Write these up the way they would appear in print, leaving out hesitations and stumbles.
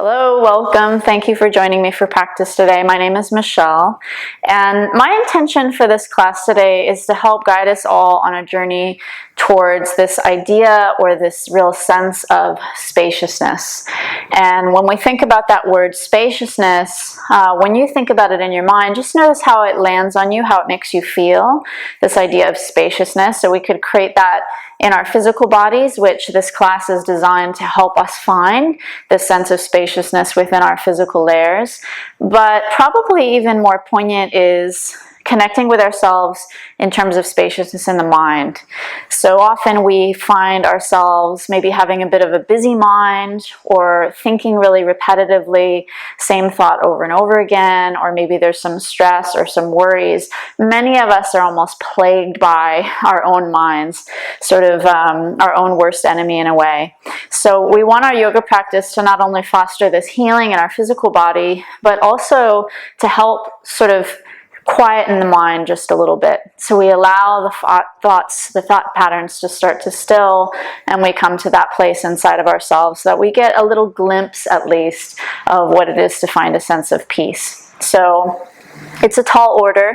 Hello, welcome. Thank you for joining me for practice today. My name is Michelle, and my intention for this class today is to help guide us all on a journey towards this idea or this real sense of spaciousness. And when we think about that word spaciousness, when you think about it in your mind, just notice how it lands on you, how it makes you feel, this idea of spaciousness. So we could create that in our physical bodies, which this class is designed to help us find this sense of spaciousness within our physical layers. But probably even more poignant is connecting with ourselves in terms of spaciousness in the mind. So often we find ourselves maybe having a bit of a busy mind or thinking really repetitively, same thought over and over again, or maybe there's some stress or some worries. Many of us are almost plagued by our own minds, sort of our own worst enemy in a way. So we want our yoga practice to not only foster this healing in our physical body, but also to help sort of quieten the mind just a little bit. So we allow the thought patterns to start to still, and we come to that place inside of ourselves that we get a little glimpse at least of what it is to find a sense of peace. So it's a tall order.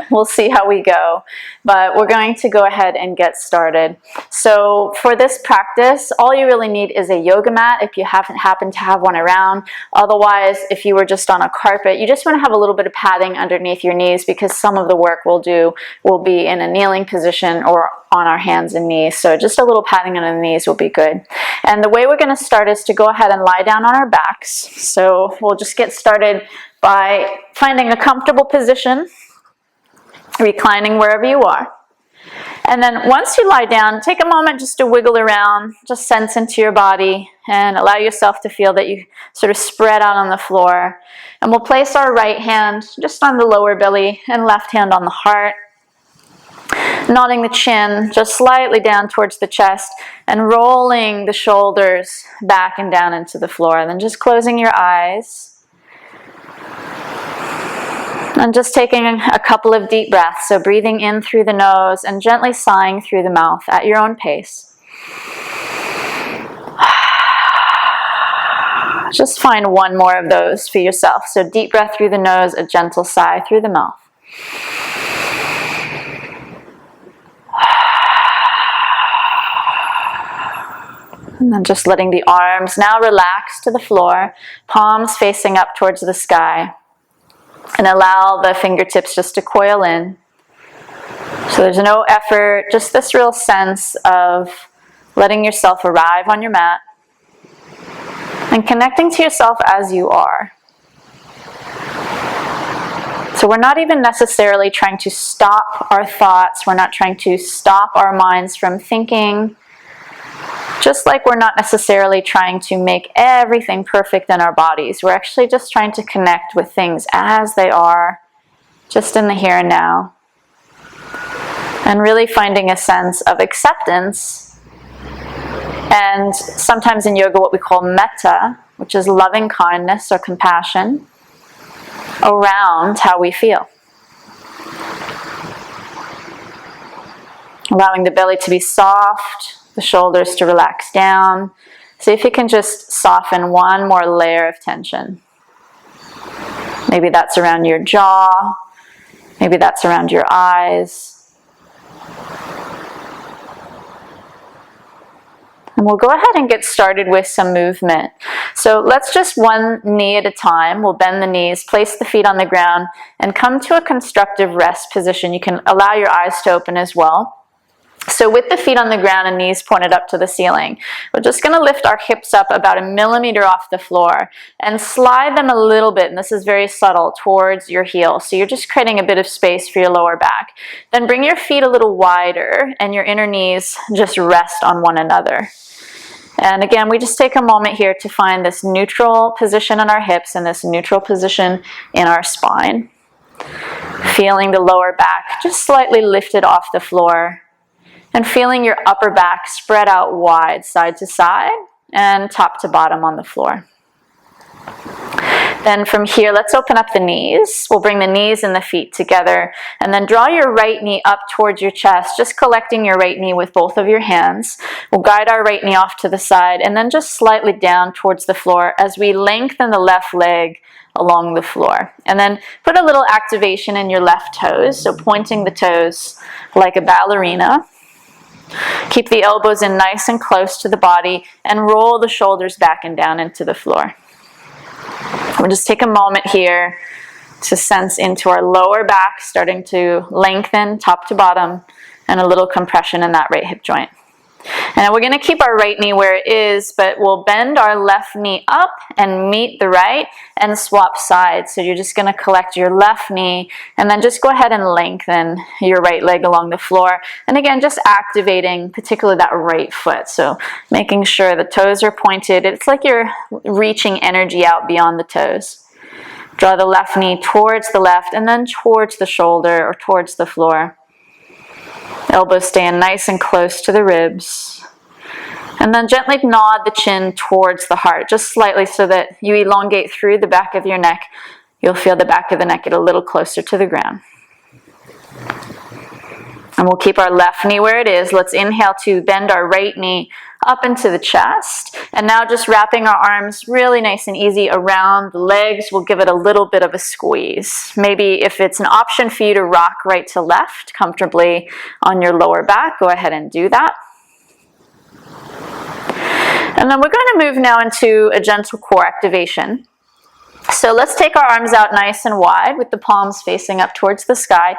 We'll see how we go, but we're going to go ahead and get started. So for this practice, all you really need is a yoga mat if you happen to have one around. Otherwise, if you were just on a carpet, you just want to have a little bit of padding underneath your knees, because some of the work we'll do will be in a kneeling position or on our hands and knees. So just a little padding on the knees will be good. And the way we're going to start is to go ahead and lie down on our backs. So we'll just get started by finding a comfortable position, reclining wherever you are. And then once you lie down, take a moment just to wiggle around, just sense into your body and allow yourself to feel that you sort of spread out on the floor. And we'll place our right hand just on the lower belly and left hand on the heart, nodding the chin just slightly down towards the chest and rolling the shoulders back and down into the floor. And then just closing your eyes. And just taking a couple of deep breaths, so breathing in through the nose and gently sighing through the mouth at your own pace. Just find one more of those for yourself. So deep breath through the nose, a gentle sigh through the mouth. And then just letting the arms now relax to the floor, palms facing up towards the sky. And allow the fingertips just to coil in. So there's no effort, just this real sense of letting yourself arrive on your mat and connecting to yourself as you are. So we're not even necessarily trying to stop our thoughts. We're not trying to stop our minds from thinking. Just like we're not necessarily trying to make everything perfect in our bodies. We're actually just trying to connect with things as they are, just in the here and now. And really finding a sense of acceptance. And sometimes in yoga what we call metta, which is loving kindness or compassion, around how we feel. Allowing the belly to be soft, the shoulders to relax down. See if you can just soften one more layer of tension. Maybe that's around your jaw. Maybe that's around your eyes. And we'll go ahead and get started with some movement. So let's just one knee at a time. We'll bend the knees, place the feet on the ground, and come to a constructive rest position. You can allow your eyes to open as well. So with the feet on the ground and knees pointed up to the ceiling, we're just going to lift our hips up about 1 millimeter off the floor and slide them a little bit, and this is very subtle, towards your heel. So you're just creating a bit of space for your lower back. Then bring your feet a little wider and your inner knees just rest on one another. And again, we just take a moment here to find this neutral position in our hips and this neutral position in our spine. Feeling the lower back just slightly lifted off the floor. And feeling your upper back spread out wide, side to side, and top to bottom on the floor. Then from here, let's open up the knees. We'll bring the knees and the feet together, and then draw your right knee up towards your chest, just collecting your right knee with both of your hands. We'll guide our right knee off to the side, and then just slightly down towards the floor as we lengthen the left leg along the floor. And then put a little activation in your left toes, so pointing the toes like a ballerina. Keep the elbows in nice and close to the body, and roll the shoulders back and down into the floor. We'll just take a moment here to sense into our lower back, starting to lengthen top to bottom, and a little compression in that right hip joint. And we're going to keep our right knee where it is, but we'll bend our left knee up and meet the right and swap sides. So you're just going to collect your left knee and then just go ahead and lengthen your right leg along the floor. And again, just activating particularly that right foot. So making sure the toes are pointed. It's like you're reaching energy out beyond the toes. Draw the left knee towards the left and then towards the shoulder or towards the floor. Elbows staying nice and close to the ribs. And then gently nod the chin towards the heart, just slightly so that you elongate through the back of your neck. You'll feel the back of the neck get a little closer to the ground. And we'll keep our left knee where it is. Let's inhale to bend our right knee up into the chest. And now just wrapping our arms really nice and easy around the legs. We'll give it a little bit of a squeeze. Maybe if it's an option for you to rock right to left comfortably on your lower back, go ahead and do that. And then we're going to move now into a gentle core activation. So let's take our arms out nice and wide with the palms facing up towards the sky,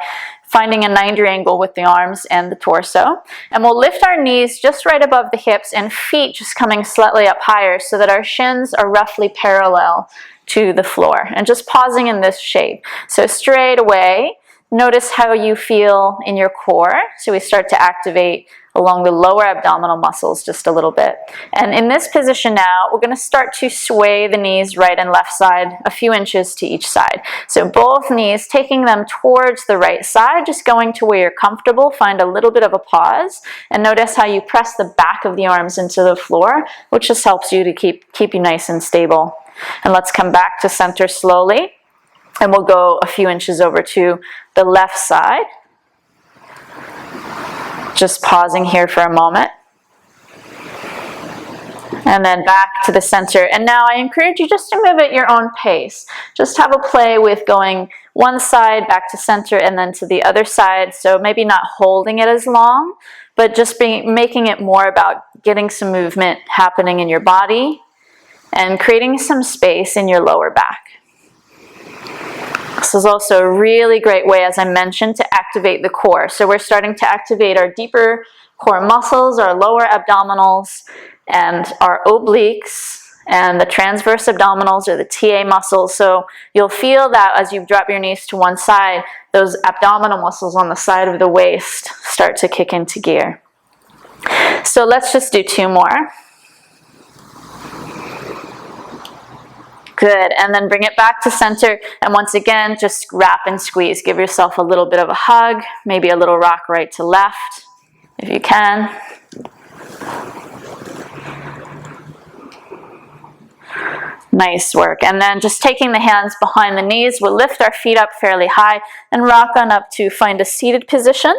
finding a 90 angle with the arms and the torso. And we'll lift our knees just right above the hips and feet just coming slightly up higher so that our shins are roughly parallel to the floor. And just pausing in this shape. So straight away, notice how you feel in your core. So we start to activate along the lower abdominal muscles just a little bit. And in this position now, we're going to start to sway the knees right and left side a few inches to each side. So both knees, taking them towards the right side, just going to where you're comfortable. Find a little bit of a pause and notice how you press the back of the arms into the floor, which just helps you to keep you nice and stable. And let's come back to center slowly. And we'll go a few inches over to the left side. Just pausing here for a moment. And then back to the center. And now I encourage you just to move at your own pace. Just have a play with going one side back to center and then to the other side. So maybe not holding it as long, but just making it more about getting some movement happening in your body and creating some space in your lower back. This is also a really great way, as I mentioned, to activate the core. So we're starting to activate our deeper core muscles, our lower abdominals, and our obliques, and the transverse abdominals or the TA muscles. So you'll feel that as you drop your knees to one side, those abdominal muscles on the side of the waist start to kick into gear. So let's just do two more. Good, and then bring it back to center, and once again, just wrap and squeeze. Give yourself a little bit of a hug, maybe a little rock right to left, if you can. Nice work, and then just taking the hands behind the knees, we'll lift our feet up fairly high and rock on up to find a seated position.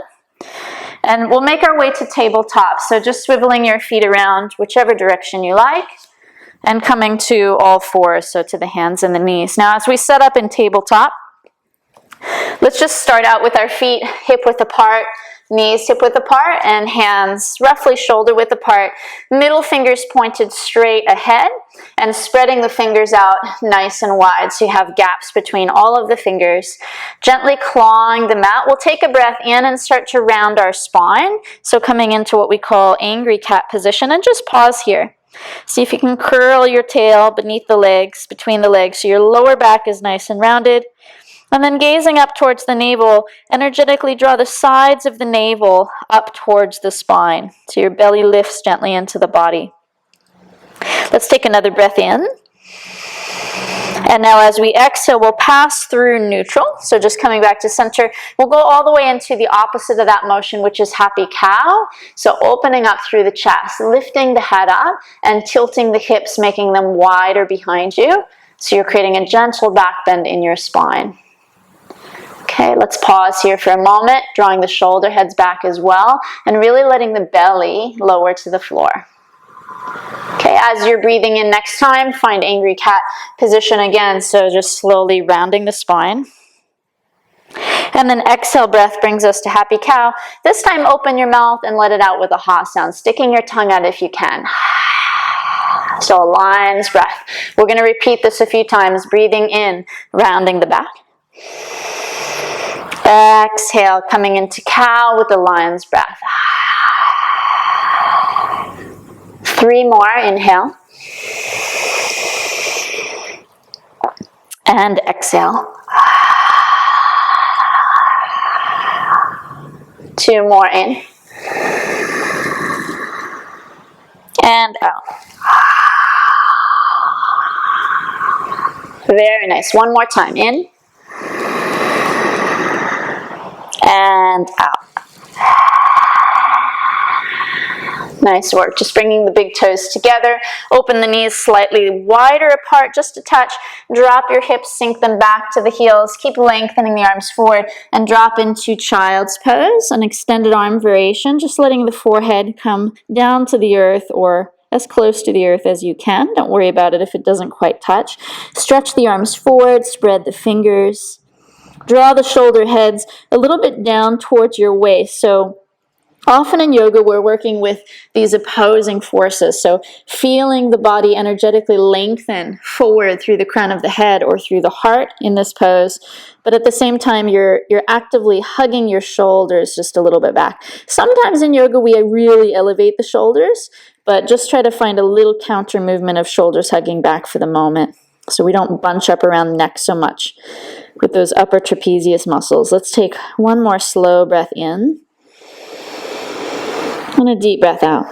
And we'll make our way to tabletop, so just swiveling your feet around whichever direction you like. And coming to all fours, so to the hands and the knees. Now, as we set up in tabletop, let's just start out with our feet hip width apart, knees hip width apart, and hands roughly shoulder width apart. Middle fingers pointed straight ahead, and spreading the fingers out nice and wide, so you have gaps between all of the fingers. Gently clawing the mat. We'll take a breath in and start to round our spine. So coming into what we call angry cat position, and just pause here. See if you can curl your tail beneath the legs, between the legs, so your lower back is nice and rounded. And then gazing up towards the navel, energetically draw the sides of the navel up towards the spine, so your belly lifts gently into the body. Let's take another breath in. And now as we exhale, we'll pass through neutral. So just coming back to center. We'll go all the way into the opposite of that motion, which is happy cow. So opening up through the chest, lifting the head up and tilting the hips, making them wider behind you. So you're creating a gentle back bend in your spine. Okay, let's pause here for a moment, drawing the shoulder heads back as well, and really letting the belly lower to the floor. Okay, as you're breathing in next time, find angry cat position again, so just slowly rounding the spine. And then exhale breath brings us to happy cow. This time open your mouth and let it out with a ha sound, sticking your tongue out if you can. So a lion's breath. We're going to repeat this a few times, breathing in, rounding the back. Exhale, coming into cow with the lion's breath. 3 more, inhale. And exhale. 2 more in. And out. Very nice. 1 more time, in. And out. Nice work. Just bringing the big toes together. Open the knees slightly wider apart, just a touch. Drop your hips, sink them back to the heels. Keep lengthening the arms forward and drop into child's pose, an extended arm variation. Just letting the forehead come down to the earth or as close to the earth as you can. Don't worry about it if it doesn't quite touch. Stretch the arms forward, spread the fingers. Draw the shoulder heads a little bit down towards your waist. So often in yoga, we're working with these opposing forces. So feeling the body energetically lengthen forward through the crown of the head or through the heart in this pose. But at the same time, you're actively hugging your shoulders just a little bit back. Sometimes in yoga, we really elevate the shoulders, but just try to find a little counter movement of shoulders hugging back for the moment, so we don't bunch up around the neck so much with those upper trapezius muscles. Let's take 1 more slow breath in. And a deep breath out.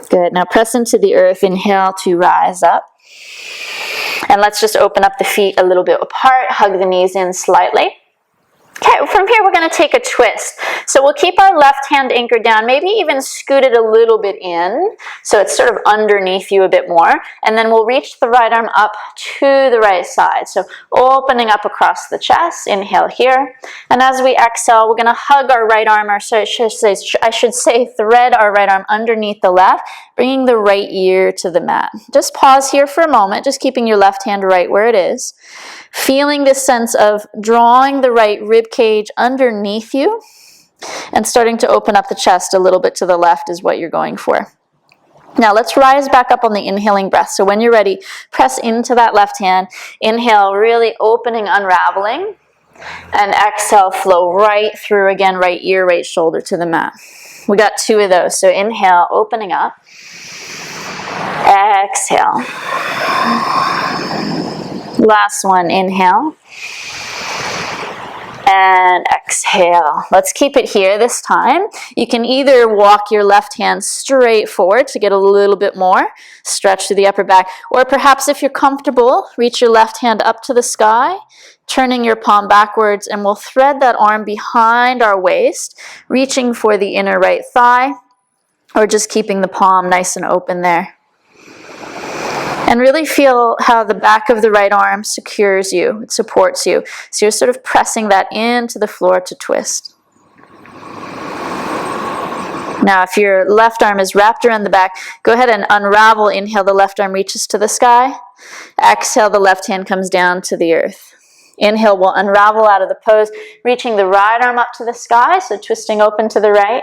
Good. Now press into the earth. Inhale to rise up. And let's just open up the feet a little bit apart. Hug the knees in slightly. Okay, from here we're going to take a twist. So we'll keep our left hand anchored down, maybe even scoot it a little bit in, so it's sort of underneath you a bit more. And then we'll reach the right arm up to the right side. So opening up across the chest, inhale here. And as we exhale, we're going to hug our right arm, or so I should say thread our right arm underneath the left, bringing the right ear to the mat. Just pause here for a moment, just keeping your left hand right where it is. Feeling this sense of drawing the right rib cage underneath you and starting to open up the chest a little bit to the left is what you're going for. Now let's rise back up on the inhaling breath. So when you're ready, press into that left hand. Inhale, really opening, unraveling. And exhale, flow right through again, right ear, right shoulder to the mat. We got 2 of those. So inhale, opening up. Exhale. Last one, inhale. And exhale. Let's keep it here this time. You can either walk your left hand straight forward to get a little bit more stretch through the upper back, or perhaps if you're comfortable, reach your left hand up to the sky, turning your palm backwards, and we'll thread that arm behind our waist, reaching for the inner right thigh, or just keeping the palm nice and open there. And really feel how the back of the right arm secures you, it supports you. So you're sort of pressing that into the floor to twist. Now, if your left arm is wrapped around the back, go ahead and unravel. Inhale, the left arm reaches to the sky. Exhale, the left hand comes down to the earth. Inhale, we'll unravel out of the pose, reaching the right arm up to the sky, so twisting open to the right.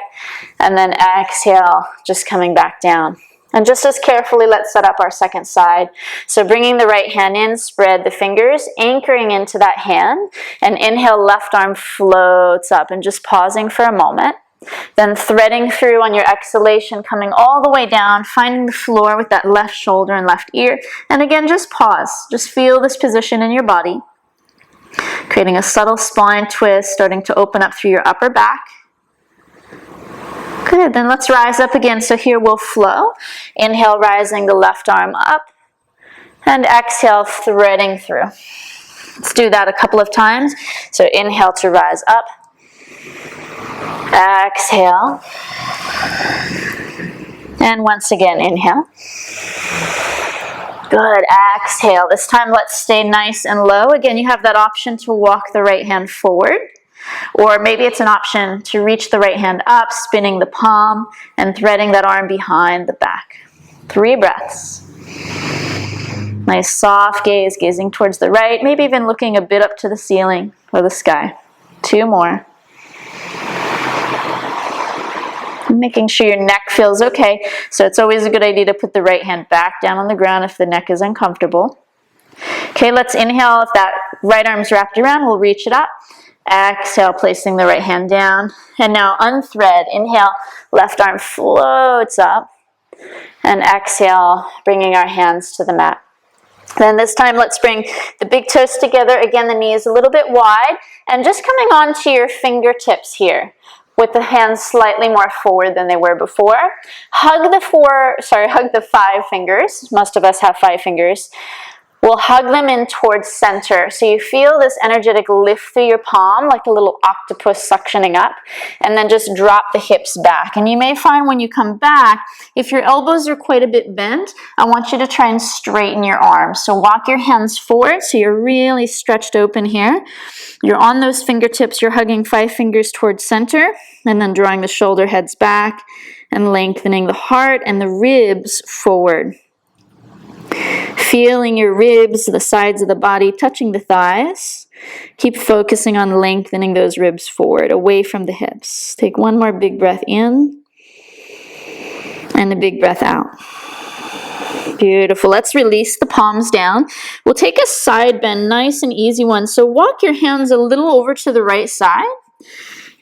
And then exhale, just coming back down. And just as carefully, let's set up our second side. So bringing the right hand in, spread the fingers, anchoring into that hand. And inhale, left arm floats up, and just pausing for a moment. Then threading through on your exhalation, coming all the way down, finding the floor with that left shoulder and left ear. And again, just pause. Just feel this position in your body. Creating a subtle spine twist, starting to open up through your upper back. Good, then let's rise up again. So here we'll flow. Inhale, rising the left arm up. And exhale, threading through. Let's do that a couple of times. So inhale to rise up. Exhale. And once again, inhale. Good. Exhale. This time, let's stay nice and low. Again, you have that option to walk the right hand forward, or maybe it's an option to reach the right hand up, spinning the palm and threading that arm behind the back. 3 breaths. Nice soft gaze, gazing towards the right, maybe even looking a bit up to the ceiling or the sky. 2 more. Making sure your neck feels okay. So it's always a good idea to put the right hand back down on the ground if the neck is uncomfortable. Okay, let's inhale. If that right arm's wrapped around, we'll reach it up. Exhale, placing the right hand down. And now unthread. Inhale, left arm floats up. And exhale, bringing our hands to the mat. Then this time, let's bring the big toes together. Again, the knees a little bit wide. And just coming onto your fingertips here, with the hands slightly more forward than they were before. Hug the 5 fingers. Most of us have 5 fingers. We'll hug them in towards center. So you feel this energetic lift through your palm, like a little octopus suctioning up, and then just drop the hips back. And you may find when you come back, if your elbows are quite a bit bent, I want you to try and straighten your arms. So walk your hands forward so you're really stretched open here. You're on those fingertips, you're hugging 5 fingers towards center, and then drawing the shoulder heads back and lengthening the heart and the ribs forward. Feeling your ribs, the sides of the body, touching the thighs. Keep focusing on lengthening those ribs forward, away from the hips. Take 1 more big breath in, and a big breath out. Beautiful. Let's release the palms down. We'll take a side bend, nice and easy one. So walk your hands a little over to the right side.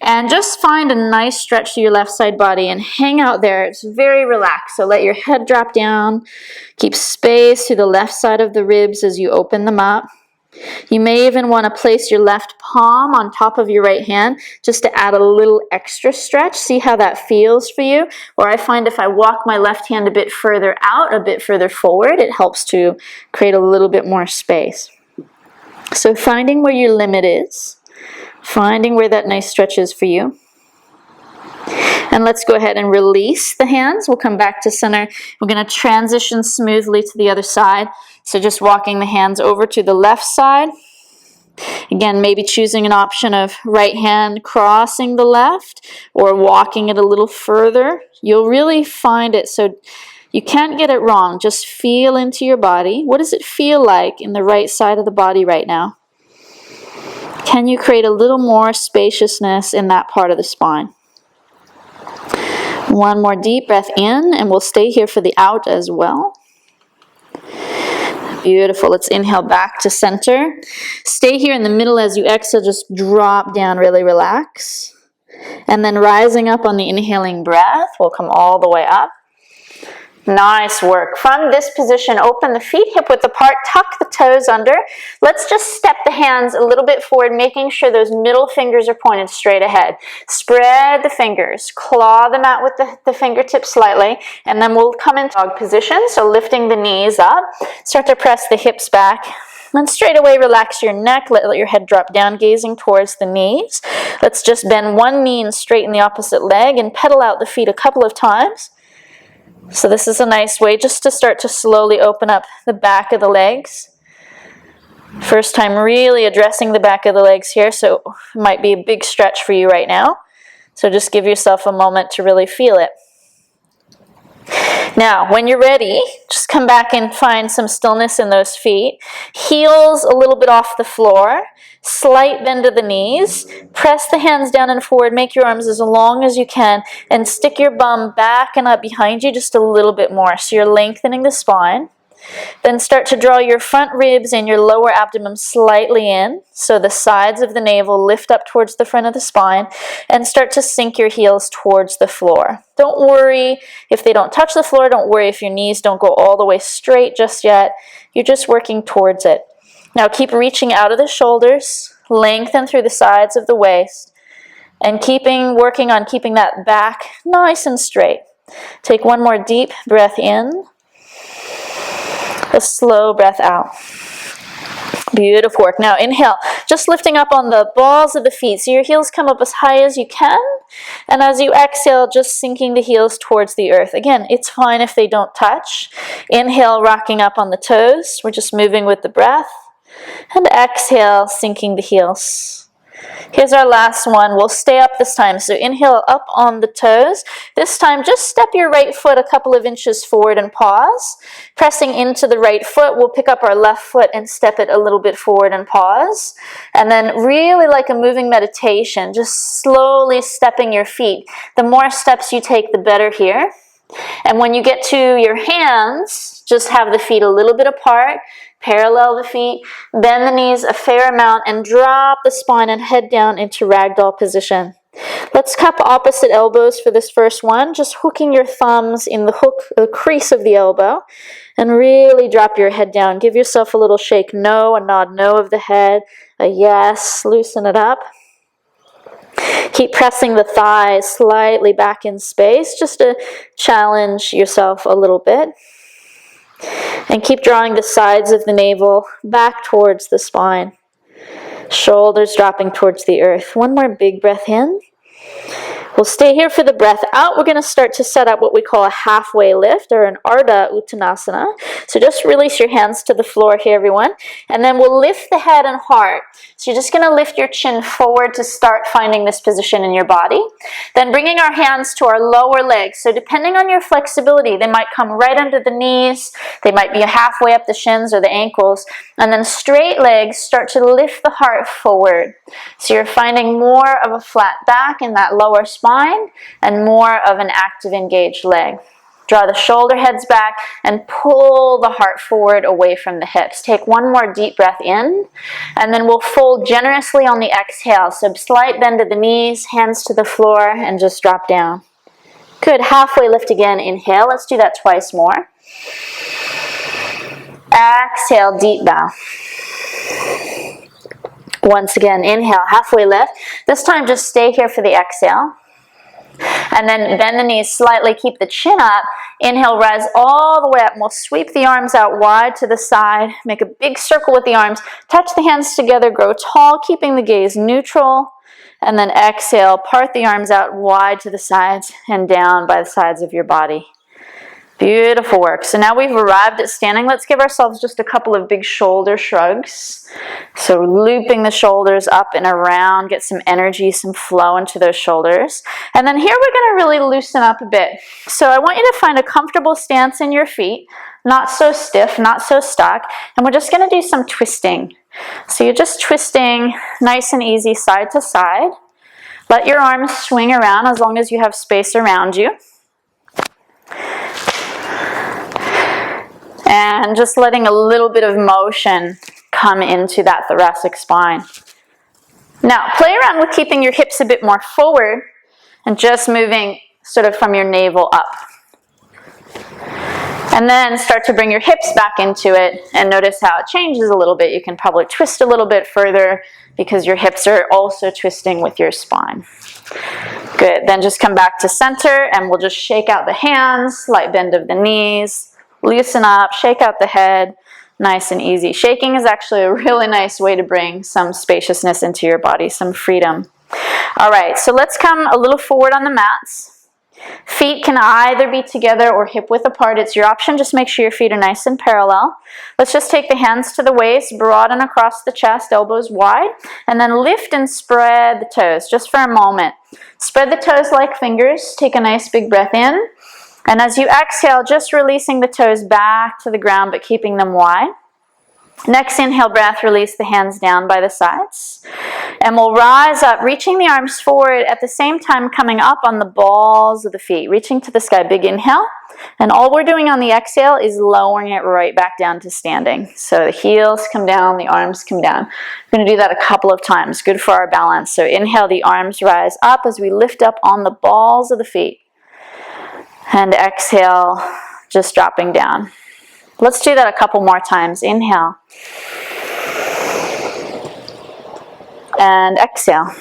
And just find a nice stretch to your left side body and hang out there. It's very relaxed. So let your head drop down. Keep space to the left side of the ribs as you open them up. You may even want to place your left palm on top of your right hand just to add a little extra stretch. See how that feels for you. Or I find if I walk my left hand a bit further out, a bit further forward, it helps to create a little bit more space. So finding where your limit is. Finding where that nice stretch is for you. And let's go ahead and release the hands. We'll come back to center. We're going to transition smoothly to the other side. So just walking the hands over to the left side. Again, maybe choosing an option of right hand crossing the left or walking it a little further. You'll really find it. So you can't get it wrong. Just feel into your body. What does it feel like in the right side of the body right now? Can you create a little more spaciousness in that part of the spine? 1 more deep breath in, and we'll stay here for the out as well. Beautiful. Let's inhale back to center. Stay here in the middle as you exhale. Just drop down, really relax. And then rising up on the inhaling breath, we'll come all the way up. Nice work. From this position, open the feet hip width apart, tuck the toes under. Let's just step the hands a little bit forward, making sure those middle fingers are pointed straight ahead. Spread the fingers, claw the mat with the fingertips slightly, and then we'll come into dog position. So lifting the knees up, start to press the hips back. Then straight away relax your neck, let your head drop down, gazing towards the knees. Let's just bend 1 knee and straighten the opposite leg and pedal out the feet a couple of times. So this is a nice way just to start to slowly open up the back of the legs. First time really addressing the back of the legs here, so it might be a big stretch for you right now. So just give yourself a moment to really feel it. Now, when you're ready, just come back and find some stillness in those feet. Heels a little bit off the floor. Slight bend of the knees. Press the hands down and forward. Make your arms as long as you can. And stick your bum back and up behind you just a little bit more. So you're lengthening the spine. Then start to draw your front ribs and your lower abdomen slightly in. So the sides of the navel lift up towards the front of the spine. And start to sink your heels towards the floor. Don't worry if they don't touch the floor. Don't worry if your knees don't go all the way straight just yet. You're just working towards it. Now keep reaching out of the shoulders. Lengthen through the sides of the waist. And working on keeping that back nice and straight. Take 1 more deep breath in. A slow breath out. Beautiful work. Now inhale, just lifting up on the balls of the feet. So your heels come up as high as you can. And as you exhale, just sinking the heels towards the earth. Again, it's fine if they don't touch. Inhale, rocking up on the toes. We're just moving with the breath. And exhale, sinking the heels. Here's our last one. We'll stay up this time. So inhale up on the toes. This time, just step your right foot a couple of inches forward and pause. Pressing into the right foot, we'll pick up our left foot and step it a little bit forward and pause. And then really like a moving meditation, just slowly stepping your feet. The more steps you take, the better here. And when you get to your hands, just have the feet a little bit apart, parallel the feet, bend the knees a fair amount, and drop the spine and head down into ragdoll position. Let's cup opposite elbows for this first one, just hooking your thumbs in the crease of the elbow, and really drop your head down. Give yourself a little shake no, a nod no of the head, a yes, loosen it up. Keep pressing the thighs slightly back in space, just to challenge yourself a little bit. And keep drawing the sides of the navel back towards the spine. Shoulders dropping towards the earth. One more big breath in. We'll stay here for the breath out. We're going to start to set up what we call a halfway lift, or an Ardha Uttanasana. So just release your hands to the floor here, everyone. And then we'll lift the head and heart. So you're just going to lift your chin forward to start finding this position in your body. Then bringing our hands to our lower legs. So depending on your flexibility, they might come right under the knees. They might be halfway up the shins or the ankles. And then straight legs start to lift the heart forward. So you're finding more of a flat back in that lower spine and more of an active, engaged leg. Draw the shoulder heads back and pull the heart forward away from the hips. Take one more deep breath in, and then we'll fold generously on the exhale. So slight bend of the knees, hands to the floor, and just drop down. Good. Halfway lift again. Inhale. Let's do that twice more. Exhale, deep bow. Once again, inhale, halfway lift. This time just stay here for the exhale. And then bend the knees slightly, keep the chin up. Inhale, rise all the way up. And we'll sweep the arms out wide to the side. Make a big circle with the arms. Touch the hands together, grow tall, keeping the gaze neutral. And then exhale, part the arms out wide to the sides and down by the sides of your body. Beautiful work. So now we've arrived at standing. Let's give ourselves just a couple of big shoulder shrugs. So looping the shoulders up and around, get some energy, some flow into those shoulders. And then here we're going to really loosen up a bit. So I want you to find a comfortable stance in your feet, not so stiff, not so stuck. And we're just going to do some twisting. So you're just twisting nice and easy side to side. Let your arms swing around as long as you have space around you. And just letting a little bit of motion come into that thoracic spine. Now, play around with keeping your hips a bit more forward and just moving sort of from your navel up. And then start to bring your hips back into it and notice how it changes a little bit. You can probably twist a little bit further because your hips are also twisting with your spine. Good. Then just come back to center and we'll just shake out the hands, slight bend of the knees. Loosen up, shake out the head, nice and easy. Shaking is actually a really nice way to bring some spaciousness into your body, some freedom. All right, so let's come a little forward on the mats. Feet can either be together or hip width apart. It's your option. Just make sure your feet are nice and parallel. Let's just take the hands to the waist, broaden across the chest, elbows wide, and then lift and spread the toes just for a moment. Spread the toes like fingers. Take a nice big breath in. And as you exhale, just releasing the toes back to the ground, but keeping them wide. Next inhale breath, release the hands down by the sides. And we'll rise up, reaching the arms forward, at the same time coming up on the balls of the feet, reaching to the sky. Big inhale. And all we're doing on the exhale is lowering it right back down to standing. So the heels come down, the arms come down. We're going to do that a couple of times. Good for our balance. So inhale, the arms rise up as we lift up on the balls of the feet. And exhale, just dropping down. Let's do that a couple more times. Inhale. And exhale.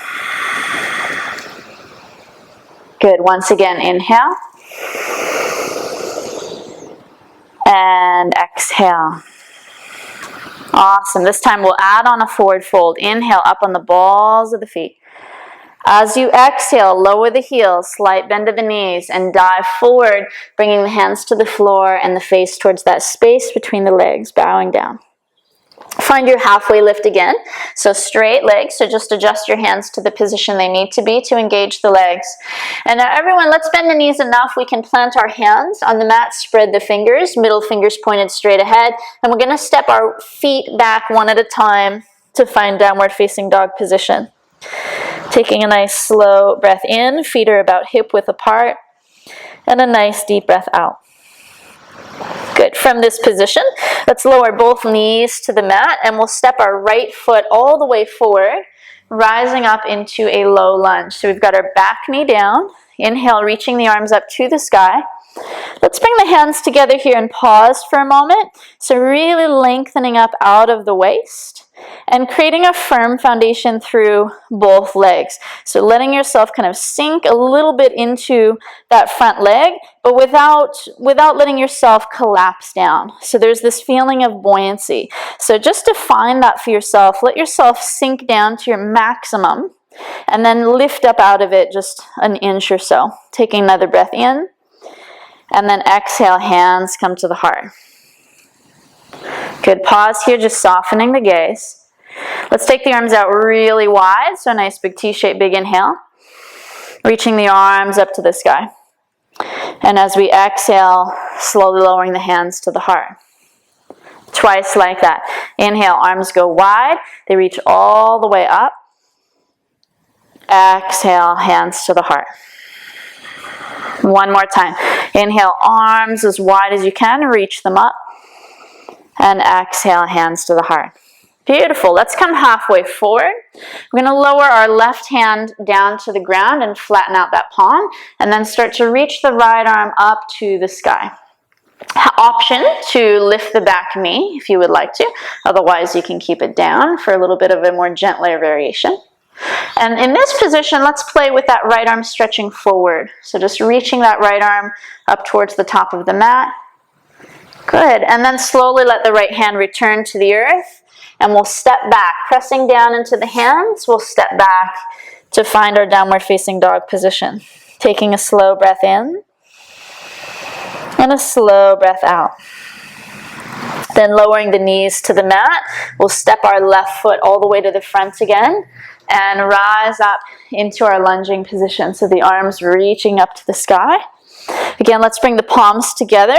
Good. Once again, inhale. And exhale. Awesome. This time we'll add on a forward fold. Inhale, up on the balls of the feet. As you exhale, lower the heels, slight bend of the knees, and dive forward, bringing the hands to the floor and the face towards that space between the legs, bowing down. Find your halfway lift again. So straight legs, so just adjust your hands to the position they need to be to engage the legs. And now everyone, let's bend the knees enough. We can plant our hands on the mat, spread the fingers, middle fingers pointed straight ahead. And we're going to step our feet back one at a time to find downward facing dog position. Taking a nice slow breath in, feet are about hip width apart, and a nice deep breath out. Good. From this position, let's lower both knees to the mat, and we'll step our right foot all the way forward, rising up into a low lunge. So we've got our back knee down. Inhale, reaching the arms up to the sky. Let's bring the hands together here and pause for a moment. So really lengthening up out of the waist and creating a firm foundation through both legs. So letting yourself kind of sink a little bit into that front leg, but without letting yourself collapse down. So there's this feeling of buoyancy. So just define that for yourself. Let yourself sink down to your maximum and then lift up out of it just an inch or so. Taking another breath in. And then exhale, hands come to the heart. Good, pause here, just softening the gaze. Let's take the arms out really wide, so a nice big T-shape, big inhale. Reaching the arms up to the sky. And as we exhale, slowly lowering the hands to the heart. Twice like that. Inhale, arms go wide, they reach all the way up. Exhale, hands to the heart. One more time. Inhale, arms as wide as you can, reach them up. And exhale, hands to the heart. Beautiful. Let's come halfway forward. We're going to lower our left hand down to the ground and flatten out that palm, and then start to reach the right arm up to the sky. Option to lift the back knee if you would like to. Otherwise, you can keep it down for a little bit of a more gentler variation. And in this position, let's play with that right arm stretching forward. So just reaching that right arm up towards the top of the mat. Good. And then slowly let the right hand return to the earth. And we'll step back, pressing down into the hands. We'll step back to find our downward facing dog position. Taking a slow breath in. And a slow breath out. Then lowering the knees to the mat. We'll step our left foot all the way to the front again. And rise up into our lunging position. So the arms reaching up to the sky. Again, let's bring the palms together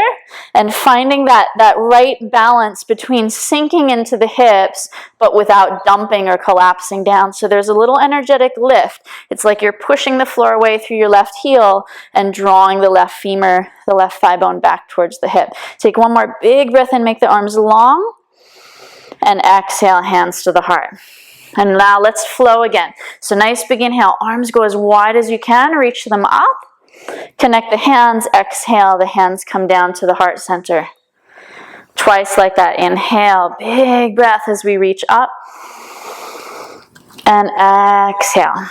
and finding that right balance between sinking into the hips, but without dumping or collapsing down. So there's a little energetic lift. It's like you're pushing the floor away through your left heel and drawing the left femur, the left thigh bone back towards the hip. Take one more big breath and make the arms long. And exhale, hands to the heart. And now let's flow again. So nice big inhale, arms go as wide as you can, reach them up. Connect the hands, exhale, the hands come down to the heart center. Twice like that, inhale, big breath as we reach up. And exhale.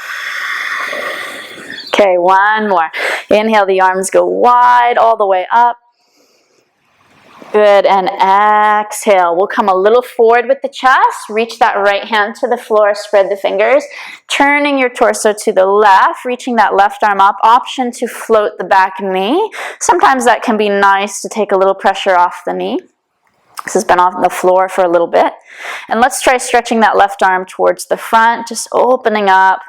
Okay, one more. Inhale, the arms go wide all the way up. Good, and exhale. We'll come a little forward with the chest. Reach that right hand to the floor, spread the fingers. Turning your torso to the left, reaching that left arm up. Option to float the back knee. Sometimes that can be nice to take a little pressure off the knee. This has been on the floor for a little bit. And let's try stretching that left arm towards the front, just opening up.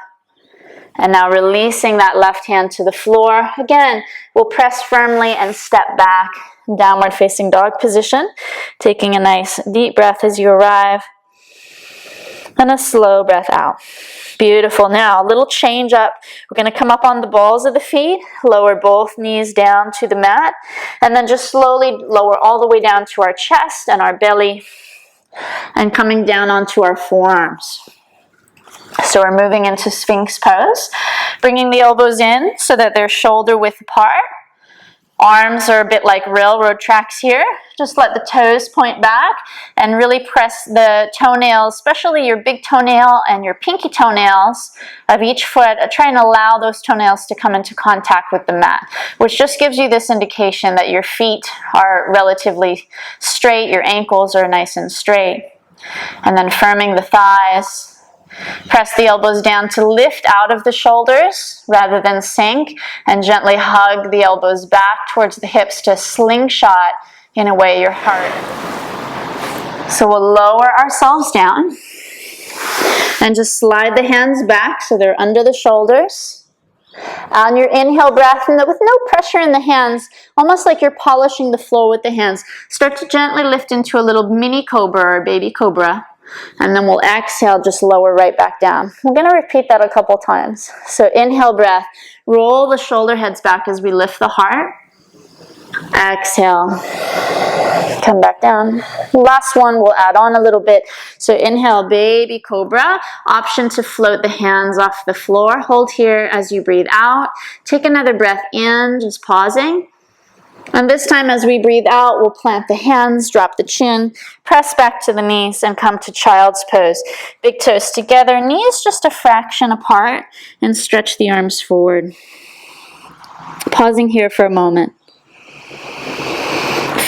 And now releasing that left hand to the floor. Again, we'll press firmly and step back. Downward facing dog position. Taking a nice deep breath as you arrive. And a slow breath out. Beautiful. Now a little change up. We're going to come up on the balls of the feet. Lower both knees down to the mat. And then just slowly lower all the way down to our chest and our belly. And coming down onto our forearms. So we're moving into Sphinx pose. Bringing the elbows in so that they're shoulder width apart. Arms are a bit like railroad tracks here. Just let the toes point back and really press the toenails, especially your big toenail and your pinky toenails of each foot. Try and allow those toenails to come into contact with the mat, which just gives you this indication that your feet are relatively straight, your ankles are nice and straight. And then firming the thighs. Press the elbows down to lift out of the shoulders rather than sink, and gently hug the elbows back towards the hips to slingshot in a way your heart. So we'll lower ourselves down and just slide the hands back so they're under the shoulders. On your inhale breath, and with no pressure in the hands, almost like you're polishing the floor with the hands, start to gently lift into a little mini cobra or baby cobra. And then we'll exhale, just lower right back down. We're going to repeat that a couple times. So inhale breath, roll the shoulder heads back as we lift the heart. Exhale, come back down. Last one, we'll add on a little bit. So inhale, baby cobra. Option to float the hands off the floor. Hold here as you breathe out. Take another breath in, just pausing. And this time as we breathe out, we'll plant the hands, drop the chin, press back to the knees, and come to child's pose. Big toes together, knees just a fraction apart, and stretch the arms forward. Pausing here for a moment.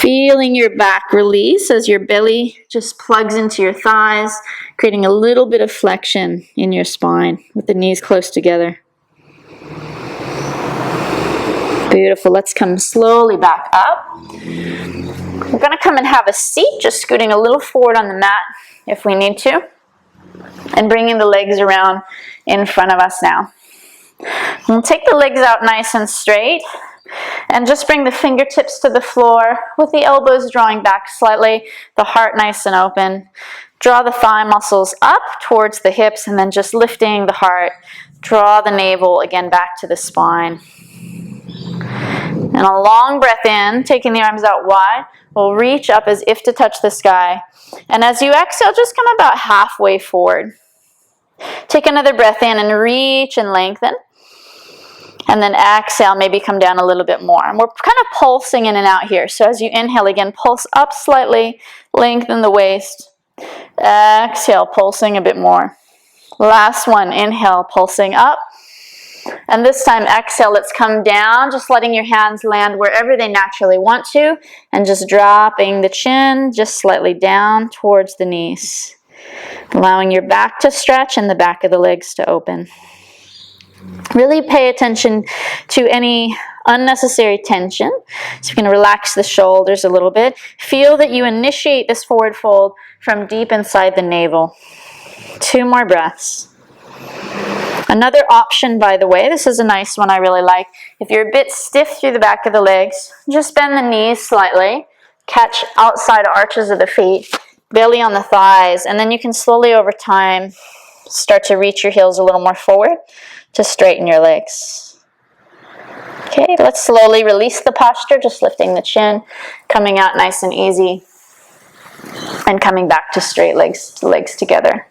Feeling your back release as your belly just plugs into your thighs, creating a little bit of flexion in your spine with the knees close together. Beautiful. Let's come slowly back up. We're going to come and have a seat, just scooting a little forward on the mat if we need to, and bringing the legs around in front of us now. We'll take the legs out nice and straight, and just bring the fingertips to the floor with the elbows drawing back slightly, the heart nice and open. Draw the thigh muscles up towards the hips, and then just lifting the heart. Draw the navel again back to the spine. And a long breath in, taking the arms out wide. We'll reach up as if to touch the sky. And as you exhale, just come about halfway forward. Take another breath in and reach and lengthen. And then exhale, maybe come down a little bit more. And we're kind of pulsing in and out here. So as you inhale again, pulse up slightly, lengthen the waist. Exhale, pulsing a bit more. Last one, inhale, pulsing up. And this time, exhale, let's come down, just letting your hands land wherever they naturally want to, and just dropping the chin just slightly down towards the knees. Allowing your back to stretch and the back of the legs to open. Really pay attention to any unnecessary tension. So you're going to relax the shoulders a little bit. Feel that you initiate this forward fold from deep inside the navel. 2 more breaths. Another option, by the way, this is a nice one I really like. If you're a bit stiff through the back of the legs, just bend the knees slightly. Catch outside arches of the feet, belly on the thighs, and then you can slowly over time start to reach your heels a little more forward to straighten your legs. Okay, let's slowly release the posture, just lifting the chin, coming out nice and easy, and coming back to straight legs together.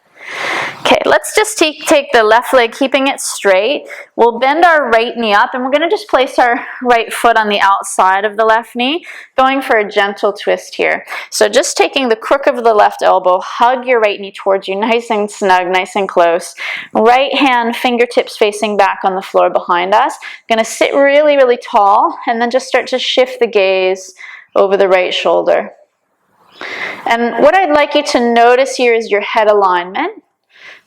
Okay, let's just take the left leg, keeping it straight. We'll bend our right knee up, and we're going to just place our right foot on the outside of the left knee, going for a gentle twist here. So just taking the crook of the left elbow, hug your right knee towards you, nice and snug, nice and close. Right hand, fingertips facing back on the floor behind us. Going to sit really, really tall, and then just start to shift the gaze over the right shoulder. And what I'd like you to notice here is your head alignment.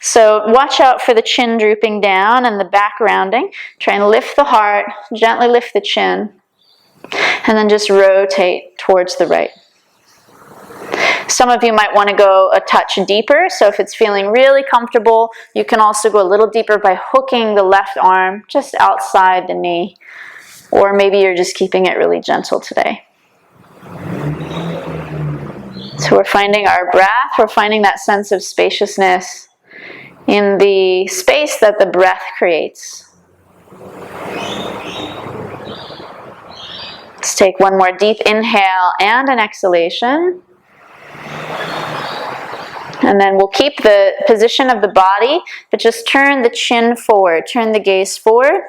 So watch out for the chin drooping down and the back rounding. Try and lift the heart, gently lift the chin, and then just rotate towards the right. Some of you might want to go a touch deeper, so if it's feeling really comfortable, you can also go a little deeper by hooking the left arm just outside the knee, or maybe you're just keeping it really gentle today. So we're finding our breath, we're finding that sense of spaciousness in the space that the breath creates. Let's take one more deep inhale and an exhalation. And then we'll keep the position of the body, but just turn the chin forward, turn the gaze forward.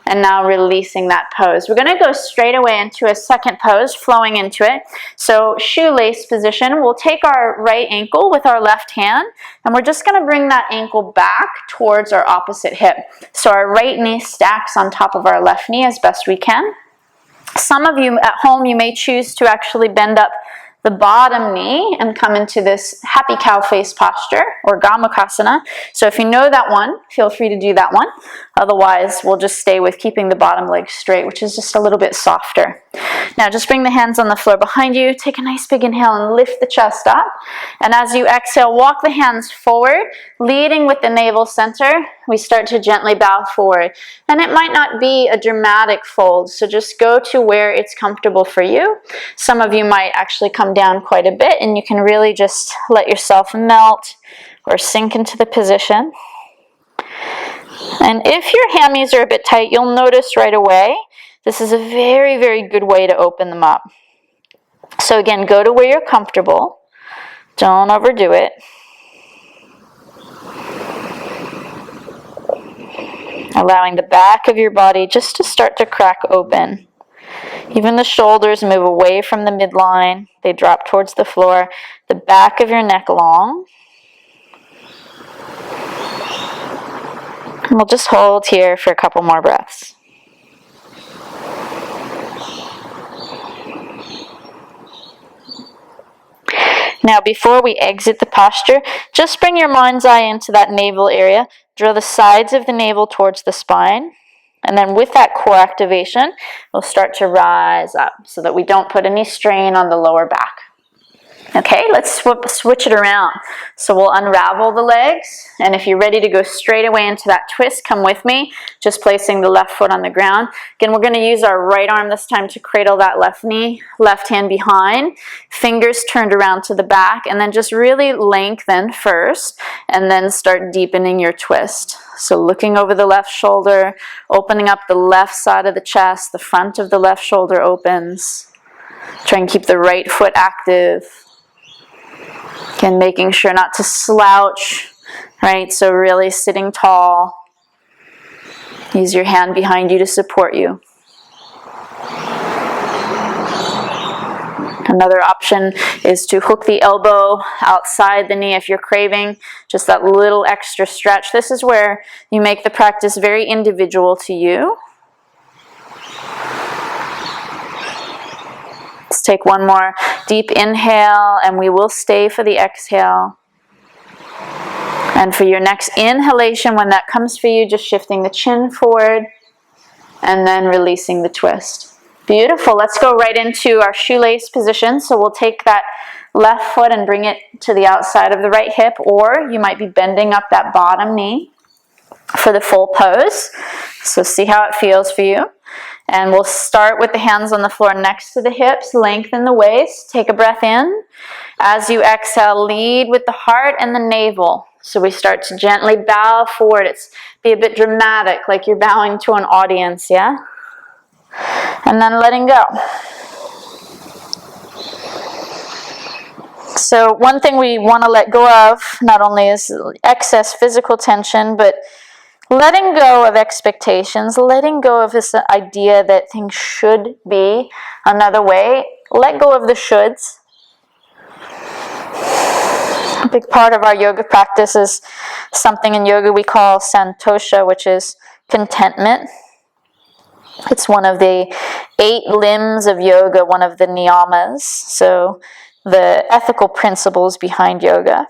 And now releasing that pose. We're going to go straight away into a second pose, flowing into it. So shoelace position. We'll take our right ankle with our left hand, and we're just going to bring that ankle back towards our opposite hip. So our right knee stacks on top of our left knee as best we can. Some of you at home, you may choose to actually bend up the bottom knee and come into this happy cow face posture or Gomukhasana. So if you know that one, feel free to do that one. Otherwise, we'll just stay with keeping the bottom leg straight, which is just a little bit softer. Now just bring the hands on the floor behind you. Take a nice big inhale and lift the chest up. And as you exhale, walk the hands forward, leading with the navel center. We start to gently bow forward. And it might not be a dramatic fold, so just go to where it's comfortable for you. Some of you might actually come down quite a bit, and you can really just let yourself melt or sink into the position. And if your hammies are a bit tight, you'll notice right away, this is a very, very good way to open them up. So again, go to where you're comfortable. Don't overdo it. Allowing the back of your body just to start to crack open. Even the shoulders move away from the midline. They drop towards the floor. The back of your neck long. And we'll just hold here for a couple more breaths. Now, before we exit the posture, just bring your mind's eye into that navel area. Draw the sides of the navel towards the spine. And then with that core activation, we'll start to rise up so that we don't put any strain on the lower back. Okay, let's switch it around. So we'll unravel the legs, and if you're ready to go straight away into that twist, come with me, just placing the left foot on the ground. Again, we're going to use our right arm this time to cradle that left knee, left hand behind, fingers turned around to the back, and then just really lengthen first, and then start deepening your twist. So looking over the left shoulder, opening up the left side of the chest, the front of the left shoulder opens. Try and keep the right foot active. Again, making sure not to slouch, right? So really sitting tall. Use your hand behind you to support you. Another option is to hook the elbow outside the knee if you're craving just that little extra stretch. This is where you make the practice very individual to you. Let's take one more deep inhale, and we will stay for the exhale. And for your next inhalation, when that comes for you, just shifting the chin forward and then releasing the twist. Beautiful. Let's go right into our shoelace position. So we'll take that left foot and bring it to the outside of the right hip, or you might be bending up that bottom knee for the full pose. So see how it feels for you. And we'll start with the hands on the floor next to the hips, lengthen the waist, take a breath in. As you exhale, lead with the heart and the navel. So we start to gently bow forward. Be a bit dramatic, like you're bowing to an audience, yeah? And then letting go. So one thing we want to let go of, not only is excess physical tension, but letting go of expectations, letting go of this idea that things should be another way. Let go of the shoulds. A big part of our yoga practice is something in yoga we call santosha, which is contentment. It's one of the 8 limbs of yoga, one of the niyamas, so the ethical principles behind yoga.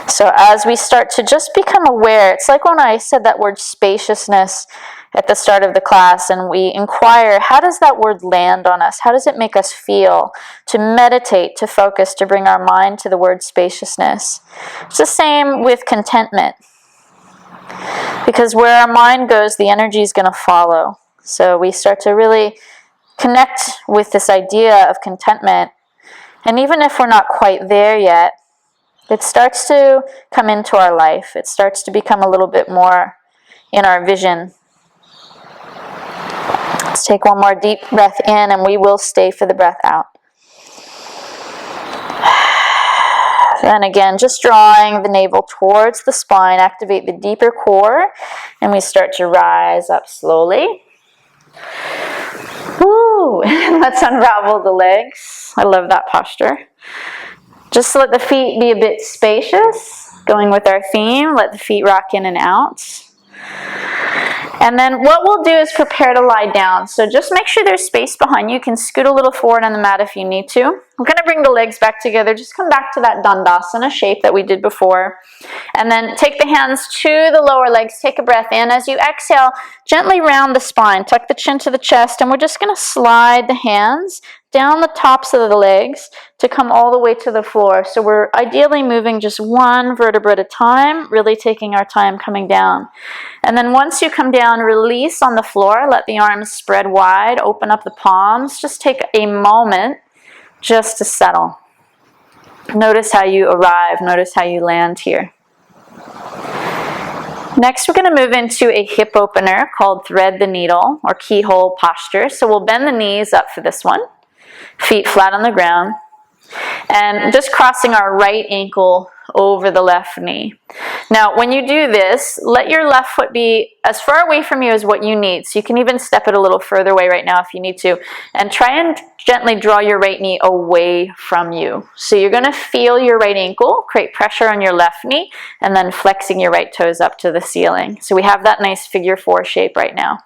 So as we start to just become aware, it's like when I said that word spaciousness at the start of the class, and we inquire, how does that word land on us? How does it make us feel? To meditate, to focus, to bring our mind to the word spaciousness. It's the same with contentment. Because where our mind goes, the energy is going to follow. So we start to really connect with this idea of contentment. And even if we're not quite there yet, it starts to come into our life. It starts to become a little bit more in our vision. Let's take one more deep breath in, and we will stay for the breath out. Then again, just drawing the navel towards the spine, activate the deeper core, and we start to rise up slowly. Woo! Let's unravel the legs. I love that posture. Just let the feet be a bit spacious. Going with our theme, let the feet rock in and out. And then what we'll do is prepare to lie down. So just make sure there's space behind you. You can scoot a little forward on the mat if you need to. We're going to bring the legs back together. Just come back to that Dandasana shape that we did before. And then take the hands to the lower legs. Take a breath in. As you exhale, gently round the spine. Tuck the chin to the chest. And we're just going to slide the hands down the tops of the legs to come all the way to the floor. So we're ideally moving just one vertebra at a time, really taking our time coming down. And then once you come down, release on the floor, let the arms spread wide, open up the palms. Just take a moment just to settle. Notice how you arrive, notice how you land here. Next, we're going to move into a hip opener called thread the needle or keyhole posture. So we'll bend the knees up for this one. Feet flat on the ground, and just crossing our right ankle over the left knee. Now, when you do this, let your left foot be as far away from you as what you need. So you can even step it a little further away right now if you need to. And try and gently draw your right knee away from you. So you're going to feel your right ankle, create pressure on your left knee, and then flexing your right toes up to the ceiling. So we have that nice figure 4 shape right now.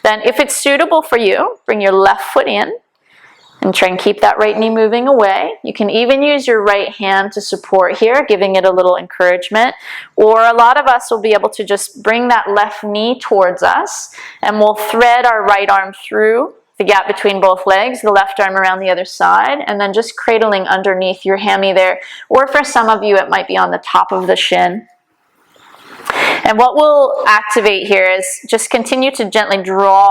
Then if it's suitable for you, bring your left foot in. And try and keep that right knee moving away. You can even use your right hand to support here, giving it a little encouragement. Or a lot of us will be able to just bring that left knee towards us, and we'll thread our right arm through the gap between both legs, the left arm around the other side, and then just cradling underneath your hammy there. Or for some of you, it might be on the top of the shin. And what we'll activate here is just continue to gently draw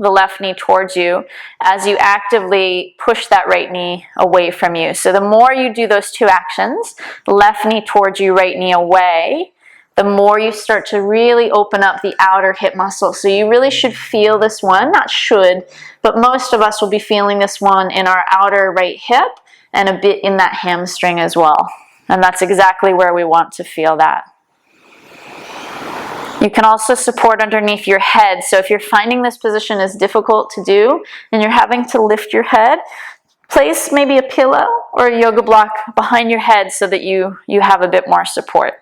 the left knee towards you as you actively push that right knee away from you. So the more you do those two actions, left knee towards you, right knee away, the more you start to really open up the outer hip muscle. So you really should feel this one, not should, but most of us will be feeling this one in our outer right hip and a bit in that hamstring as well. And that's exactly where we want to feel that. You can also support underneath your head. So if you're finding this position is difficult to do and you're having to lift your head, place maybe a pillow or a yoga block behind your head so that you have a bit more support.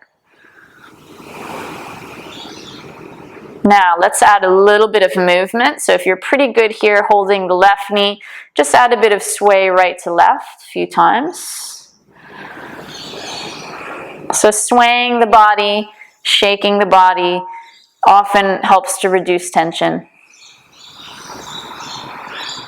Now let's add a little bit of movement. So if you're pretty good here holding the left knee, just add a bit of sway right to left a few times. So swaying the body, shaking the body often helps to reduce tension.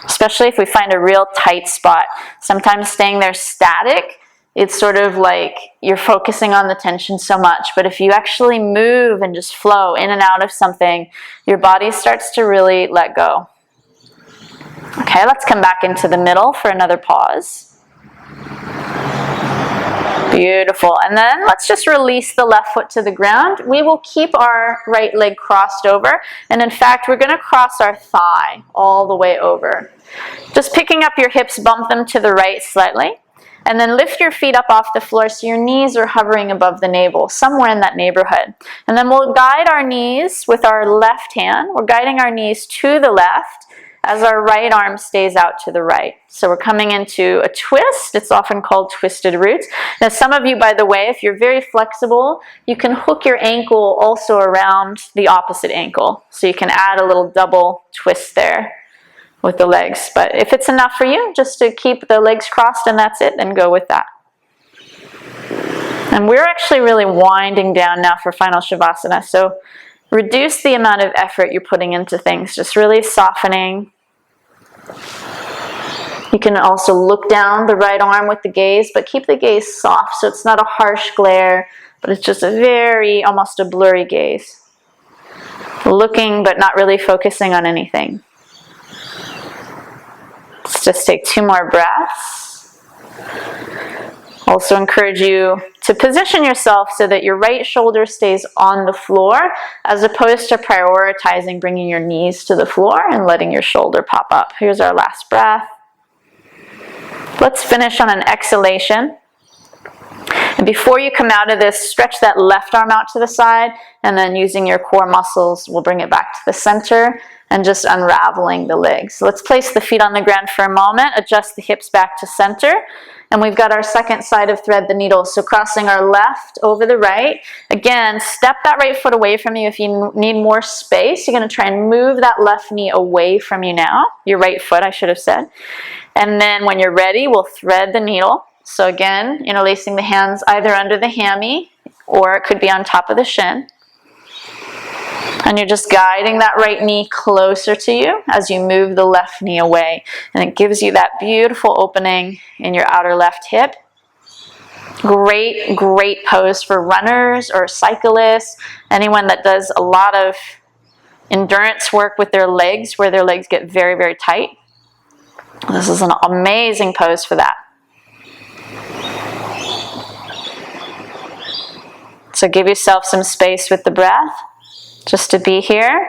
Especially if we find a real tight spot. Sometimes staying there static, it's sort of like you're focusing on the tension so much. But if you actually move and just flow in and out of something, your body starts to really let go. Okay, let's come back into the middle for another pause. Beautiful. And then let's just release the left foot to the ground. We will keep our right leg crossed over. And in fact, we're going to cross our thigh all the way over. Just picking up your hips, bump them to the right slightly. And then lift your feet up off the floor so your knees are hovering above the navel, somewhere in that neighborhood. And then we'll guide our knees with our left hand. We're guiding our knees to the left as our right arm stays out to the right. So we're coming into a twist. It's often called twisted roots. Now some of you, by the way, if you're very flexible, you can hook your ankle also around the opposite ankle. So you can add a little double twist there with the legs. But if it's enough for you, just to keep the legs crossed and that's it, then go with that. And we're actually really winding down now for final Shavasana. So reduce the amount of effort you're putting into things, just really softening. You can also look down the right arm with the gaze, but keep the gaze soft so it's not a harsh glare, but it's just a very, almost a blurry gaze. Looking but not really focusing on anything. Let's just take 2 more breaths. Also encourage you to position yourself so that your right shoulder stays on the floor as opposed to prioritizing bringing your knees to the floor and letting your shoulder pop up. Here's our last breath. Let's finish on an exhalation. And before you come out of this, stretch that left arm out to the side, and then using your core muscles, we'll bring it back to the center. and just unraveling the legs. So let's place the feet on the ground for a moment, adjust the hips back to center, and we've got our second side of thread the needle. So crossing our left over the right. Again, step that right foot away from you if you need more space. You're going to try and move that left knee away from you now. Your right foot, I should have said. And then when you're ready, we'll thread the needle. So again, interlacing the hands either under the hammy or it could be on top of the shin. And you're just guiding that right knee closer to you as you move the left knee away. And it gives you that beautiful opening in your outer left hip. Great, great pose for runners or cyclists, anyone that does a lot of endurance work with their legs, where their legs get very, very tight. This is an amazing pose for that. So give yourself some space with the breath, just to be here.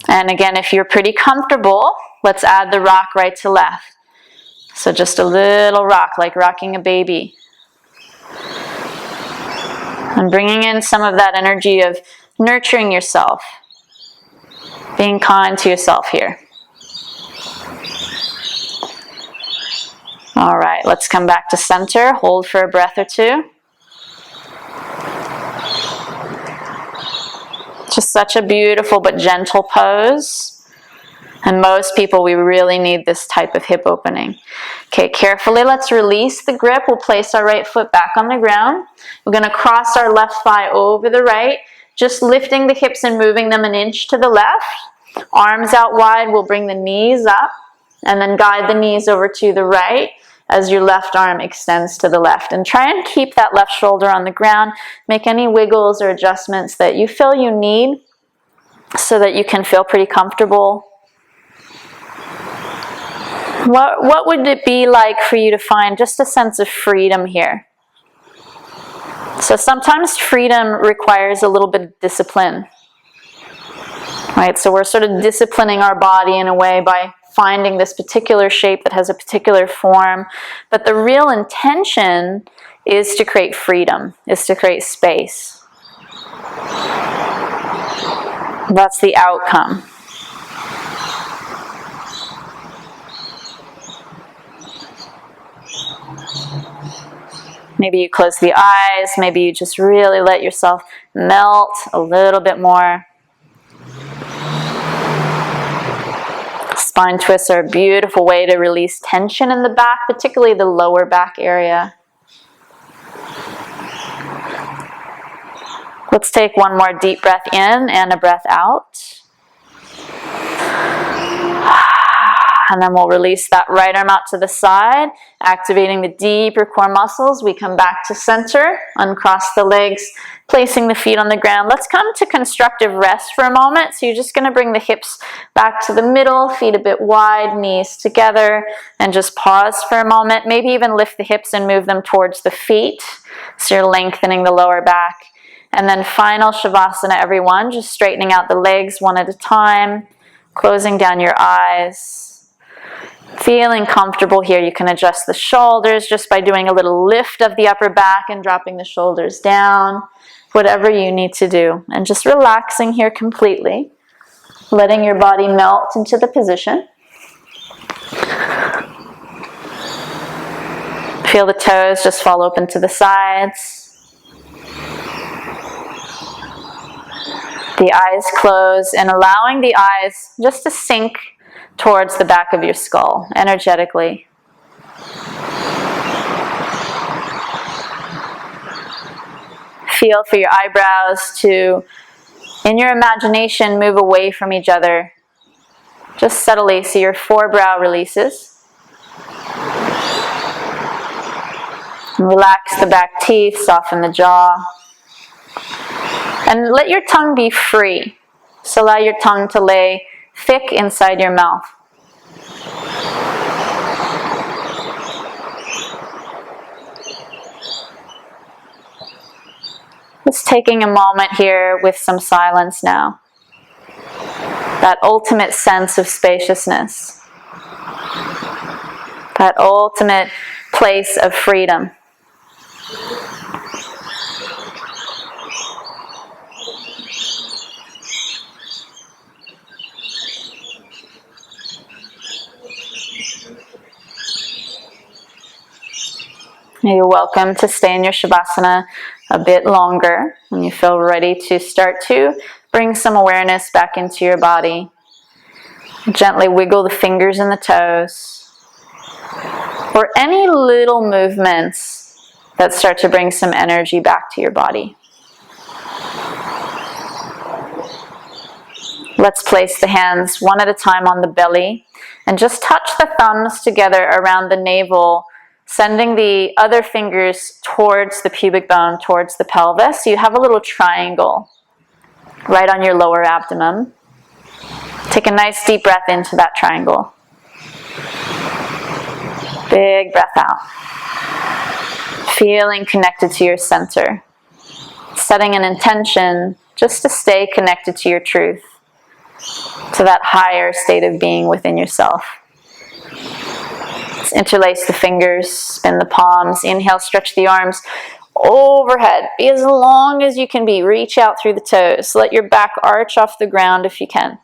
And again, if you're pretty comfortable, let's add the rock right to left. So just a little rock, like rocking a baby. And bringing in some of that energy of nurturing yourself, being kind to yourself here. All right, let's come back to center. Hold for a breath or two. Just such a beautiful but gentle pose. And most people, we really need this type of hip opening. Okay, carefully, let's release the grip. We'll place our right foot back on the ground. We're going to cross our left thigh over the right, just lifting the hips and moving them an inch to the left. Arms out wide, we'll bring the knees up, and then guide the knees over to the right as your left arm extends to the left. And try and keep that left shoulder on the ground. Make any wiggles or adjustments that you feel you need so that you can feel pretty comfortable. What would it be like for you to find just a sense of freedom here? So sometimes freedom requires a little bit of discipline. Right? So we're sort of disciplining our body in a way by finding this particular shape that has a particular form. But the real intention is to create freedom, is to create space. That's the outcome. Maybe you close the eyes, maybe you just really let yourself melt a little bit more. Spine twists are a beautiful way to release tension in the back, particularly the lower back area. Let's take one more deep breath in and a breath out. And then we'll release that right arm out to the side, activating the deeper core muscles. We come back to center, uncross the legs, placing the feet on the ground. Let's come to constructive rest for a moment. So you're just going to bring the hips back to the middle, feet a bit wide, knees together, and just pause for a moment. Maybe even lift the hips and move them towards the feet. So you're lengthening the lower back. And then final Shavasana, everyone, just straightening out the legs one at a time, closing down your eyes. Feeling comfortable here, you can adjust the shoulders just by doing a little lift of the upper back and dropping the shoulders down, whatever you need to do. And just relaxing here completely, letting your body melt into the position. Feel the toes just fall open to the sides. The eyes close, and allowing the eyes just to sink towards the back of your skull, energetically. Feel for your eyebrows to, in your imagination, move away from each other. Just subtly, so your forebrow releases. And relax the back teeth, soften the jaw. And let your tongue be free. So allow your tongue to lay thick inside your mouth. Just taking a moment here with some silence now. That ultimate sense of spaciousness. That ultimate place of freedom. You're welcome to stay in your Shavasana a bit longer when you feel ready to start to bring some awareness back into your body. Gently wiggle the fingers and the toes, or any little movements that start to bring some energy back to your body. Let's place the hands one at a time on the belly and just touch the thumbs together around the navel, sending the other fingers towards the pubic bone, towards the pelvis. So you have a little triangle right on your lower abdomen. Take a nice deep breath into that triangle. Big breath out. Feeling connected to your center. Setting an intention just to stay connected to your truth, to that higher state of being within yourself. Let's interlace the fingers, spin the palms. Inhale, stretch the arms overhead. Be as long as you can be. Reach out through the toes. Let your back arch off the ground if you can.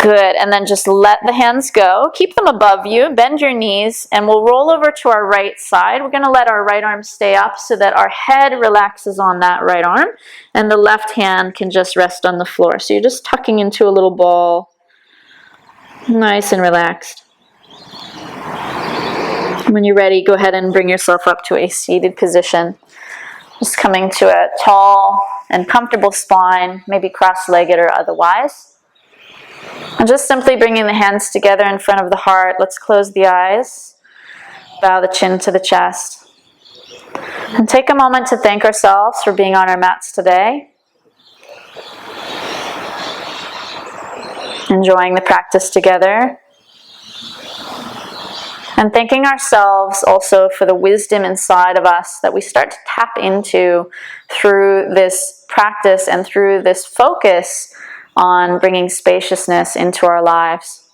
Good, and then just let the hands go. Keep them above you. Bend your knees, and we'll roll over to our right side. We're going to let our right arm stay up so that our head relaxes on that right arm, and the left hand can just rest on the floor. So you're just tucking into a little ball, nice and relaxed. When you're ready, go ahead and bring yourself up to a seated position. Just coming to a tall and comfortable spine, maybe cross-legged or otherwise. And just simply bringing the hands together in front of the heart. Let's close the eyes. Bow the chin to the chest. And take a moment to thank ourselves for being on our mats today. Enjoying the practice together. And thanking ourselves also for the wisdom inside of us that we start to tap into through this practice and through this focus on bringing spaciousness into our lives.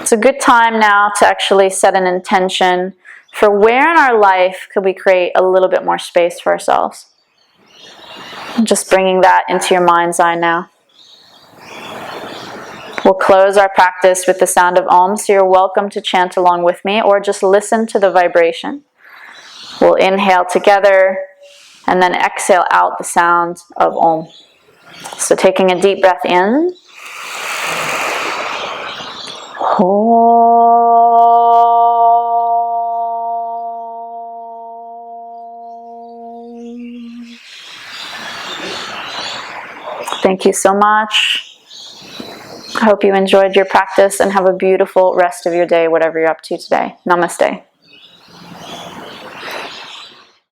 It's a good time now to actually set an intention for where in our life could we create a little bit more space for ourselves. Just bringing that into your mind's eye now. We'll close our practice with the sound of Om, so you're welcome to chant along with me or just listen to the vibration. We'll inhale together and then exhale out the sound of Om. So taking a deep breath in. Thank you so much. I hope you enjoyed your practice and have a beautiful rest of your day, whatever you're up to today. Namaste.